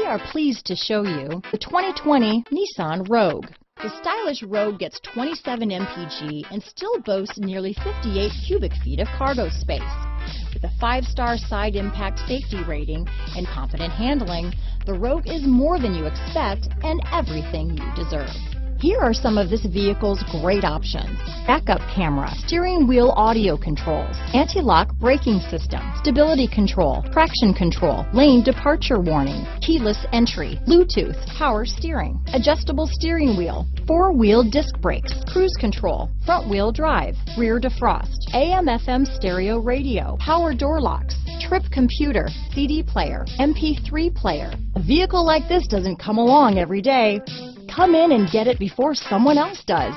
are pleased to show you the 2020 Nissan Rogue. The stylish Rogue gets 27 mpg and still boasts nearly 58 cubic feet of cargo space. With a 5-star side impact safety rating and confident handling, the Rogue is more than you expect and everything you deserve. Here are some of this vehicle's great options: backup camera, steering wheel audio controls, anti-lock braking system, stability control, traction control, lane departure warning, keyless entry, Bluetooth, power steering, adjustable steering wheel, 4-wheel disc brakes, cruise control, front wheel drive, rear defrost, AM/FM stereo radio, power door locks, trip computer, CD player, MP3 player. A vehicle like this doesn't come along every day. Come in and get it before someone else does.